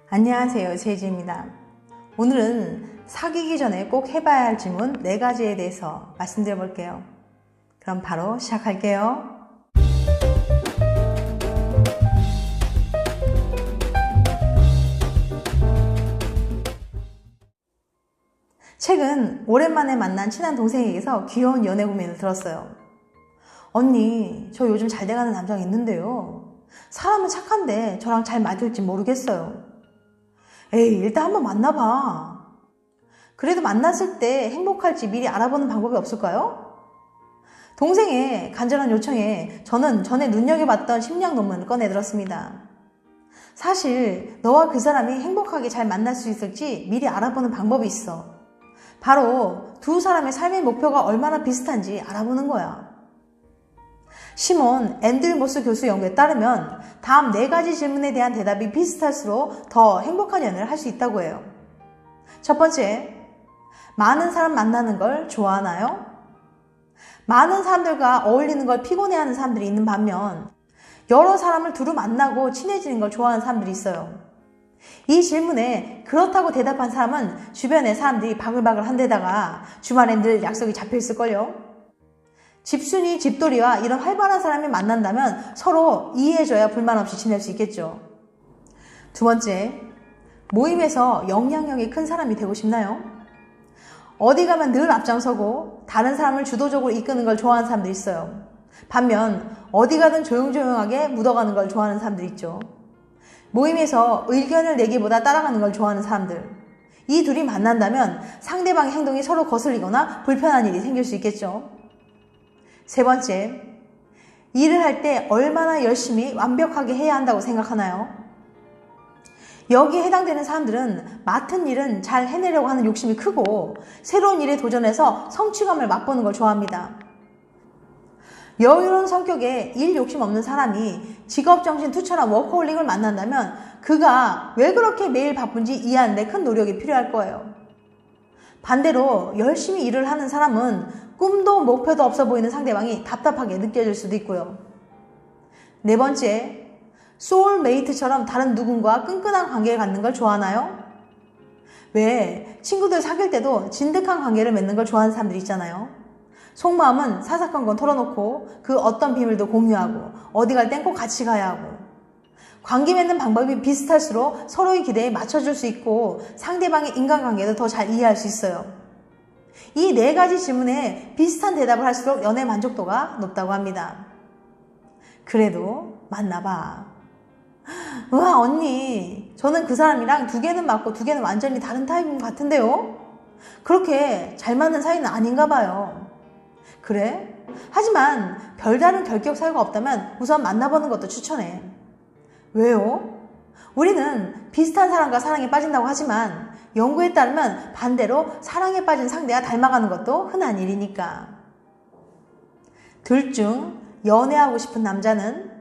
안녕하세요, 제이지입니다. 오늘은 사귀기 전에 꼭 해봐야 할 질문 4가지에 대해서 말씀드려 볼게요. 그럼 바로 시작할게요. 최근 오랜만에 만난 친한 동생에게서 귀여운 연애 고민을 들었어요. 언니, 저 요즘 잘 돼가는 남자가 있는데요. 사람은 착한데 저랑 잘 맞을지 모르겠어요. 에이, 일단 한번 만나봐. 그래도 만났을 때 행복할지 미리 알아보는 방법이 없을까요? 동생의 간절한 요청에 저는 전에 눈여겨봤던 심리학 논문을 꺼내들었습니다. 사실 너와 그 사람이 행복하게 잘 만날 수 있을지 미리 알아보는 방법이 있어. 바로 두 사람의 삶의 목표가 얼마나 비슷한지 알아보는 거야. 시몬 앤들모스 교수 연구에 따르면 다음 4가지 질문에 대한 대답이 비슷할수록 더 행복한 연애를 할 수 있다고 해요. 첫 번째, 많은 사람 만나는 걸 좋아하나요? 많은 사람들과 어울리는 걸 피곤해하는 사람들이 있는 반면 여러 사람을 두루 만나고 친해지는 걸 좋아하는 사람들이 있어요. 이 질문에 그렇다고 대답한 사람은 주변의 사람들이 바글바글 한데다가 주말엔 늘 약속이 잡혀있을걸요. 집순이, 집돌이와 이런 활발한 사람이 만난다면 서로 이해해줘야 불만 없이 지낼 수 있겠죠. 두 번째, 모임에서 영향력이 큰 사람이 되고 싶나요? 어디 가면 늘 앞장서고 다른 사람을 주도적으로 이끄는 걸 좋아하는 사람들이 있어요. 반면 어디 가든 조용조용하게 묻어가는 걸 좋아하는 사람들이 있죠. 모임에서 의견을 내기보다 따라가는 걸 좋아하는 사람들. 이 둘이 만난다면 상대방의 행동이 서로 거슬리거나 불편한 일이 생길 수 있겠죠. 세 번째, 일을 할 때 얼마나 열심히 완벽하게 해야 한다고 생각하나요? 여기에 해당되는 사람들은 맡은 일은 잘 해내려고 하는 욕심이 크고 새로운 일에 도전해서 성취감을 맛보는 걸 좋아합니다. 여유로운 성격에 일 욕심 없는 사람이 직업정신 투철한 워커홀릭을 만난다면 그가 왜 그렇게 매일 바쁜지 이해하는 데 큰 노력이 필요할 거예요. 반대로 열심히 일을 하는 사람은 꿈도 목표도 없어 보이는 상대방이 답답하게 느껴질 수도 있고요. 네 번째, 소울메이트처럼 다른 누군가와 끈끈한 관계를 갖는 걸 좋아하나요? 왜 친구들 사귈 때도 진득한 관계를 맺는 걸 좋아하는 사람들이 있잖아요. 속마음은 사사건 건 털어놓고 그 어떤 비밀도 공유하고 어디 갈 땐 꼭 같이 가야 하고 관계 맺는 방법이 비슷할수록 서로의 기대에 맞춰줄 수 있고 상대방의 인간관계도 더 잘 이해할 수 있어요. 이 4가지 질문에 비슷한 대답을 할수록 연애 만족도가 높다고 합니다. 그래도 만나봐. 우와, 언니, 저는 그 사람이랑 2개는 맞고 2개는 완전히 다른 타입인 것 같은데요? 그렇게 잘 맞는 사이는 아닌가 봐요. 그래? 하지만 별다른 결격 사유가 없다면 우선 만나보는 것도 추천해. 왜요? 우리는 비슷한 사람과 사랑에 빠진다고 하지만 연구에 따르면 반대로 사랑에 빠진 상대와 닮아가는 것도 흔한 일이니까. 둘 중 연애하고 싶은 남자는?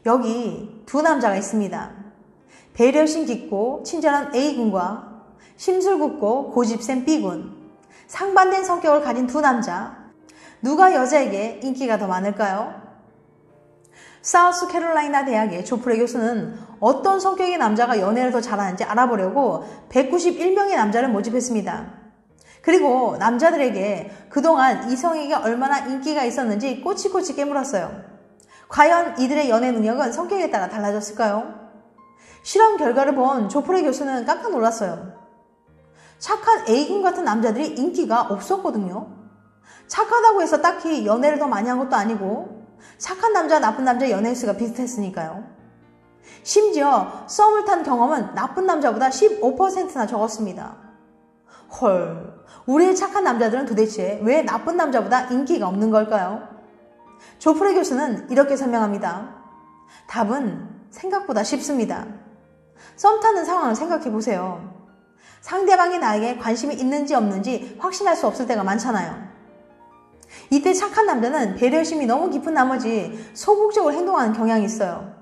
여기 2 남자가 있습니다. 배려심 깊고 친절한 A군과 심술 굽고 고집센 B군. 상반된 성격을 가진 2 남자. 누가 여자에게 인기가 더 많을까요? 사우스캐롤라이나 대학의 조프레 교수는 어떤 성격의 남자가 연애를 더 잘하는지 알아보려고 191명의 남자를 모집했습니다. 그리고 남자들에게 그동안 이성에게 얼마나 인기가 있었는지 꼬치꼬치 깨물었어요. 과연 이들의 연애 능력은 성격에 따라 달라졌을까요? 실험 결과를 본 조프레 교수는 깜짝 놀랐어요. 착한 A군 같은 남자들이 인기가 없었거든요. 착하다고 해서 딱히 연애를 더 많이 한 것도 아니고 착한 남자, 나쁜 남자 연애 수가 비슷했으니까요. 심지어 썸을 탄 경험은 나쁜 남자보다 15%나 적었습니다. 헐, 우리의 착한 남자들은 도대체 왜 나쁜 남자보다 인기가 없는 걸까요? 조프레 교수는 이렇게 설명합니다. 답은 생각보다 쉽습니다. 썸 타는 상황을 생각해 보세요. 상대방이 나에게 관심이 있는지 없는지 확신할 수 없을 때가 많잖아요. 이때 착한 남자는 배려심이 너무 깊은 나머지 소극적으로 행동하는 경향이 있어요.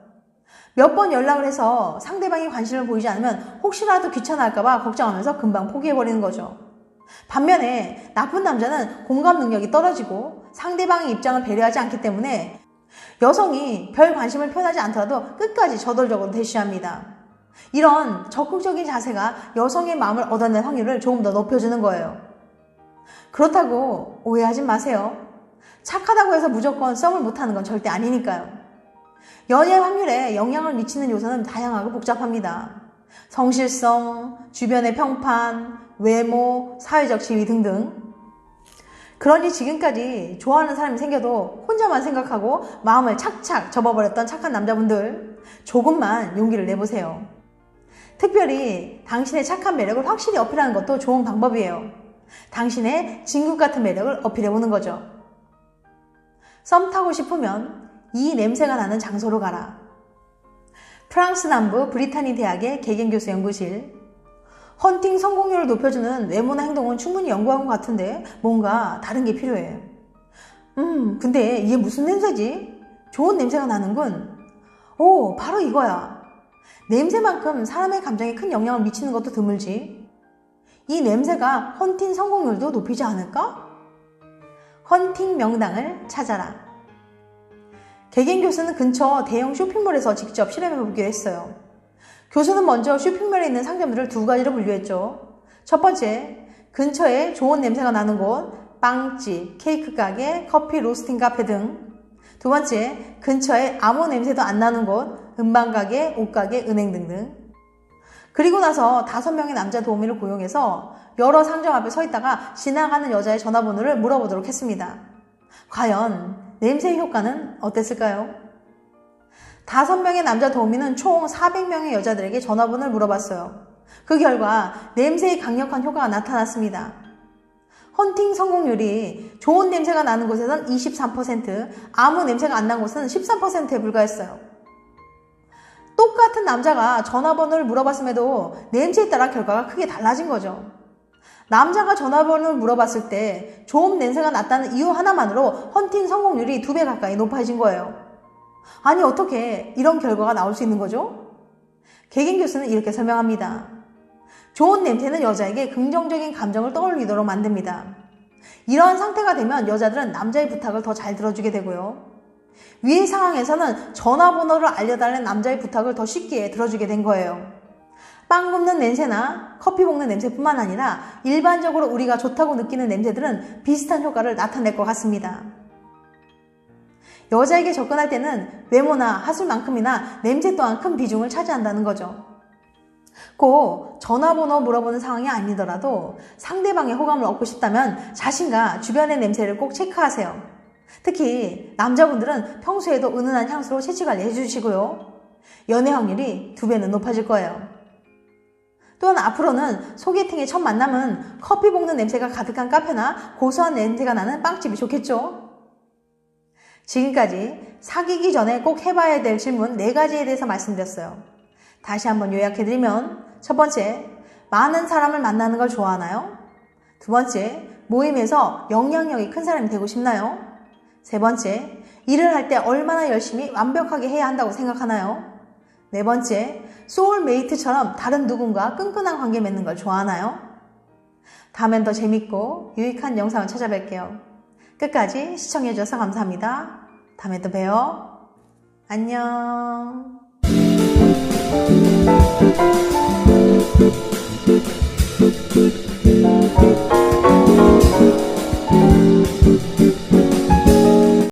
몇 번 연락을 해서 상대방이 관심을 보이지 않으면 혹시라도 귀찮아할까봐 걱정하면서 금방 포기해버리는 거죠. 반면에 나쁜 남자는 공감 능력이 떨어지고 상대방의 입장을 배려하지 않기 때문에 여성이 별 관심을 표현하지 않더라도 끝까지 저돌적으로 대쉬합니다. 이런 적극적인 자세가 여성의 마음을 얻어낼 확률을 조금 더 높여주는 거예요. 그렇다고 오해하지 마세요. 착하다고 해서 무조건 썸을 못하는 건 절대 아니니까요. 연애 확률에 영향을 미치는 요소는 다양하고 복잡합니다. 성실성, 주변의 평판, 외모, 사회적 지위 등등. 그러니 지금까지 좋아하는 사람이 생겨도 혼자만 생각하고 마음을 착착 접어버렸던 착한 남자분들, 조금만 용기를 내보세요. 특별히 당신의 착한 매력을 확실히 어필하는 것도 좋은 방법이에요. 당신의 진국 같은 매력을 어필해보는 거죠. 썸 타고 싶으면 이 냄새가 나는 장소로 가라. 프랑스 남부 브리타니 대학의 개겐교수 연구실. 헌팅 성공률을 높여주는 외모나 행동은 충분히 연구한 것 같은데 뭔가 다른 게 필요해. 근데 이게 무슨 냄새지? 좋은 냄새가 나는군. 오, 바로 이거야. 냄새만큼 사람의 감정에 큰 영향을 미치는 것도 드물지. 이 냄새가 헌팅 성공률도 높이지 않을까? 헌팅 명당을 찾아라. 개겐 교수는 근처 대형 쇼핑몰에서 직접 실험해보기로 했어요. 교수는 먼저 쇼핑몰에 있는 상점들을 두 가지로 분류했죠. 첫 번째, 근처에 좋은 냄새가 나는 곳, 빵집, 케이크 가게, 커피 로스팅 카페 등. 두 번째, 근처에 아무 냄새도 안 나는 곳, 음반 가게, 옷 가게, 은행 등등. 그리고 나서 5명의 남자 도우미를 고용해서 여러 상점 앞에 서 있다가 지나가는 여자의 전화번호를 물어보도록 했습니다. 과연 냄새의 효과는 어땠을까요? 5명의 남자 도우미는 총 400명의 여자들에게 전화번호를 물어봤어요. 그 결과 냄새의 강력한 효과가 나타났습니다. 헌팅 성공률이 좋은 냄새가 나는 곳에선 23%, 아무 냄새가 안 난 곳은 13%에 불과했어요. 똑같은 남자가 전화번호를 물어봤음에도 냄새에 따라 결과가 크게 달라진 거죠. 남자가 전화번호를 물어봤을 때 좋은 냄새가 났다는 이유 하나만으로 헌팅 성공률이 2배 가까이 높아진 거예요. 아니 어떻게 이런 결과가 나올 수 있는 거죠? 개겐 교수는 이렇게 설명합니다. 좋은 냄새는 여자에게 긍정적인 감정을 떠올리도록 만듭니다. 이러한 상태가 되면 여자들은 남자의 부탁을 더 잘 들어주게 되고요. 위의 상황에서는 전화번호를 알려달라는 남자의 부탁을 더 쉽게 들어주게 된 거예요. 빵 굽는 냄새나 커피 볶는 냄새뿐만 아니라 일반적으로 우리가 좋다고 느끼는 냄새들은 비슷한 효과를 나타낼 것 같습니다. 여자에게 접근할 때는 외모나 하술만큼이나 냄새 또한 큰 비중을 차지한다는 거죠. 꼭 전화번호 물어보는 상황이 아니더라도 상대방의 호감을 얻고 싶다면 자신과 주변의 냄새를 꼭 체크하세요. 특히 남자분들은 평소에도 은은한 향수로 채취관리 해주시고요. 연애 확률이 2배는 높아질 거예요. 또한 앞으로는 소개팅의 첫 만남은 커피 볶는 냄새가 가득한 카페나 고소한 냄새가 나는 빵집이 좋겠죠? 지금까지 사귀기 전에 꼭 해봐야 될 질문 4가지에 대해서 말씀드렸어요. 다시 한번 요약해드리면 첫 번째, 많은 사람을 만나는 걸 좋아하나요? 두 번째, 모임에서 영향력이 큰 사람이 되고 싶나요? 세 번째, 일을 할 때 얼마나 열심히 완벽하게 해야 한다고 생각하나요? 네 번째, 소울메이트처럼 다른 누군가 끈끈한 관계 맺는 걸 좋아하나요? 다음엔 더 재밌고 유익한 영상을 찾아뵐게요. 끝까지 시청해주셔서 감사합니다. 다음에 또 봬요. 안녕.